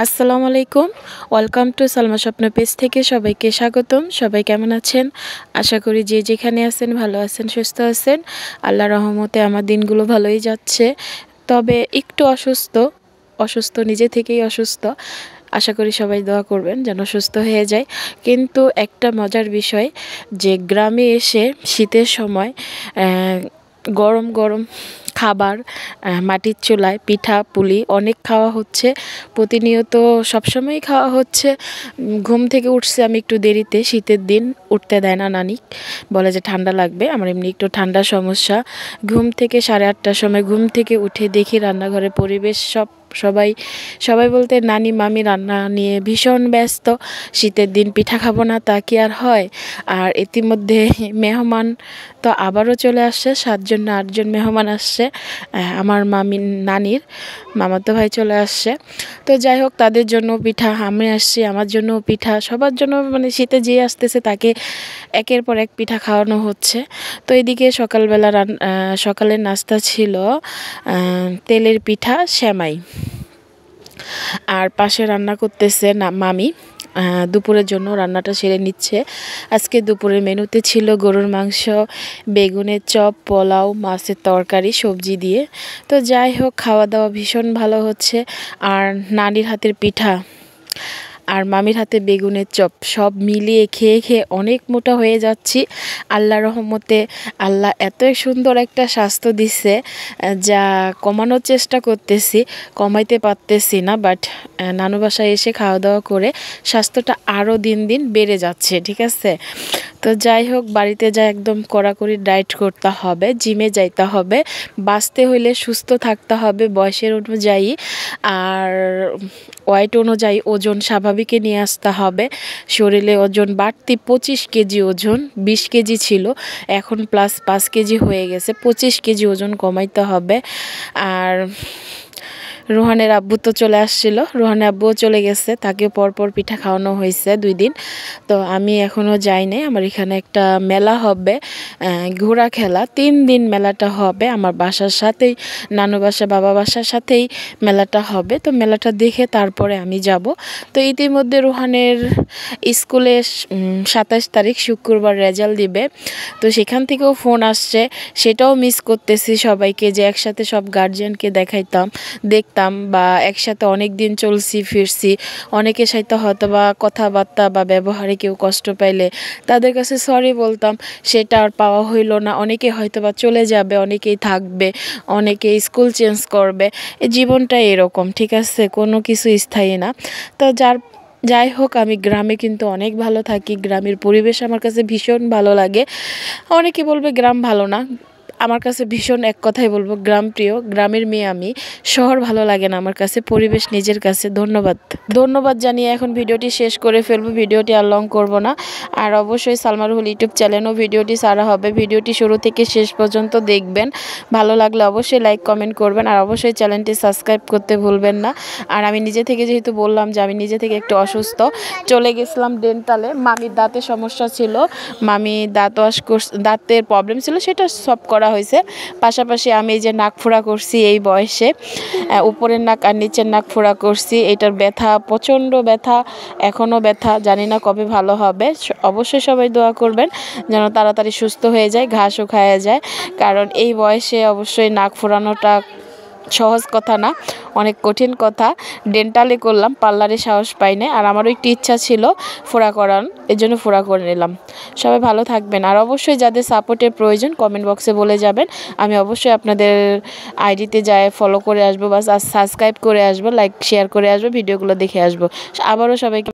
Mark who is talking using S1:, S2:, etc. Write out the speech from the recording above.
S1: আসসালামু আলাইকুম। Welcome to Salma স্বপ্ন পেজ থেকে সবাইকে স্বাগতম। সবাই কেমন আছেন? আশা করি যে যেখানে আছেন ভালো আছেন, সুস্থ আছেন। আল্লাহর রহমতে আমার দিনগুলো ভালোই যাচ্ছে, তবে একটু অসুস্থ নিজে থেকেই অসুস্থ। আশা করি সবাই দোয়া করবেন যেন সুস্থ হয়ে যায়। কিন্তু একটা মজার বিষয় যে গ্রামে এসে শীতের সময় গরম গরম খাবার, মাটির চুলায় পিঠা পুলি অনেক খাওয়া হচ্ছে, প্রতিনিয়ত সবসময়ই খাওয়া হচ্ছে। ঘুম থেকে উঠছে আমি একটু দেরিতে, শীতের দিন উঠতে দেয় না নানি, বলে যে ঠান্ডা লাগবে। আমার এমনি একটু ঠান্ডার সমস্যা। ঘুম থেকে 8:30টার সময় ঘুম থেকে উঠে দেখি রান্নাঘরের পরিবেশ সবাই বলতে নানি মামি রান্না নিয়ে ভীষণ ব্যস্ত। শীতের দিন পিঠা খাবো না তা কি আর হয়? আর ইতিমধ্যে মেহমান তো আবারও চলে আসছে, 7জন না 8জন মেহমান আসছে। আমার নানির মামাতো ভাই চলে আসছে। তো যাই হোক, তাদের জন্য পিঠা, আমি আসছি আমার জন্য পিঠা, সবার জন্য, মানে শীতে যে আসতেছে তাকে একের পর এক পিঠা খাওয়ানো হচ্ছে। তো এদিকে সকালের নাস্তা ছিল তেলের পিঠা, সেমাই। আর পাশে রান্না করতেছে মামি, দুপুরের জন্য রান্নাটা সেরে নিচ্ছে। আজকে দুপুরের মেনুতে ছিল গরুর মাংস, বেগুনের চপ, পোলাও, মাছের তরকারি, সবজি দিয়ে। তো যাই হোক, খাওয়া দাওয়া ভীষণ ভালো হচ্ছে। আর নানির হাতের পিঠা আর মামির হাতে বেগুনের চপ সব মিলিয়ে খেয়ে খেয়ে অনেক মোটা হয়ে যাচ্ছি। আল্লাহর রহমতে আল্লাহ এত সুন্দর একটা স্বাস্থ্য দিচ্ছে, যা কমানোর চেষ্টা করতেছি, কমাইতে পারতেছি না। বাট নানু বাসায় এসে খাওয়া দাওয়া করে স্বাস্থ্যটা আরও দিন দিন বেড়ে যাচ্ছে, ঠিক আছে। তো যাই হোক, বাড়িতে যা একদম কড়াকড়ি ডায়েট করতে হবে, জিমে যাইতে হবে, বাঁচতে হইলে সুস্থ থাকতে হবে বয়সের অনুযায়ী, আর ওয়েট অনুযায়ী ওজন স্বাভাবিকে নিয়ে আসতে হবে। শরীরে ওজন বাড়তি 25 কেজি, ওজন 20 কেজি ছিল, এখন প্লাস 5 কেজি হয়ে গেছে, 25 কেজি ওজন কমাইতে হবে। আর রোহানের আব্বু তো চলে আসছিল, রোহানের আব্বুও চলে গেছে, তাকে পরপর পিঠা খাওয়ানো হয়েছে 2 দিন। তো আমি এখনও যাই নাই। আমার এখানে একটা মেলা হবে, ঘোড়া খেলা, 3 দিন মেলাটা হবে আমার বাসার সাথেই, নানু বাসা বাবা বাসার সাথেই মেলাটা হবে। তো মেলাটা দেখে তারপরে আমি যাব। তো ইতিমধ্যে রোহানের স্কুলে 27 তারিখ শুক্রবার রেজাল্ট দিবে। তো সেখান থেকেও ফোন আসছে, সেটাও মিস করতেছি সবাইকে, যে একসাথে সব গার্জিয়ানকে দেখতাম বা একসাথে অনেক দিন চলছি ফিরছি। অনেকের সাথে হয়তো বা কথাবার্তা বা ব্যবহারে কেউ কষ্ট পাইলে তাদের কাছে সরি বলতাম, সেটা আর পাওয়া হইল না। অনেকে হয়তো বা চলে যাবে, অনেকেই থাকবে, অনেকে স্কুল চেঞ্জ করবে। এই জীবনটা এরকম, ঠিক আছে, কোনো কিছু স্থায়ী না। তো যাই হোক, আমি গ্রামে কিন্তু অনেক ভালো থাকি, গ্রামের পরিবেশ আমার কাছে ভীষণ ভালো লাগে। অনেকে বলবে গ্রাম ভালো না, আমার কাছে ভীষণ, এক কথাই বলবো, গ্রাম প্রিয়, গ্রামের মেয়ে আমি। শহর ভালো লাগে না আমার কাছে, পরিবেশ নিজের কাছে। ধন্যবাদ জানিয়ে এখন ভিডিওটি শেষ করে ফেলবো, ভিডিওটি আর লং করব না। আর অবশ্যই সালমা রুহুল ইউটিউব চ্যানেলও ভিডিওটি ছাড়া হবে, ভিডিওটি শুরু থেকে শেষ পর্যন্ত দেখবেন। ভালো লাগলে অবশ্যই লাইক কমেন্ট করবেন, আর অবশ্যই চ্যানেলটি সাবস্ক্রাইব করতে ভুলবেন না। আর আমি নিজে থেকে, যেহেতু বললাম যে আমি নিজে থেকে একটু অসুস্থ, চলে গেছিলাম ডেন্টালে। মামির দাঁতের সমস্যা ছিল, মামি দাঁতের প্রবলেম ছিল, সেটা সব করা হয়েছে। পাশাপাশি আমি এই যে নাক ফোড়া করছি এই বয়সে, উপরের নাক আর নিচের নাক ফোড়া করছি, এটার ব্যথা, প্রচণ্ড ব্যথা, এখনও ব্যথা, জানি না কবে ভালো হবে। অবশ্যই সবাই দোয়া করবেন যেন তাড়াতাড়ি সুস্থ হয়ে যায়, ঘাসও খাওয়া যায়, কারণ এই বয়সে অবশ্যই নাক ফোড়ানোটা সহজ কথা না, অনেক কঠিন কথা। ডেন্টালে করলাম, পার্লারে সাহস পাই না, আর আমারও একটু ইচ্ছা ছিল ফোড়া করার, এর জন্য ফোড়া করে নিলাম। সবাই ভালো থাকবেন, আর অবশ্যই যাদের সাপোর্টের প্রয়োজন কমেন্ট বক্সে বলে যাবেন, আমি অবশ্যই আপনাদের আইডিতে যাই ফলো করে আসবো, বা সাবস্ক্রাইব করে আসবো, লাইক শেয়ার করে আসবো, ভিডিওগুলো দেখে আসবো। আবারও সবাইকে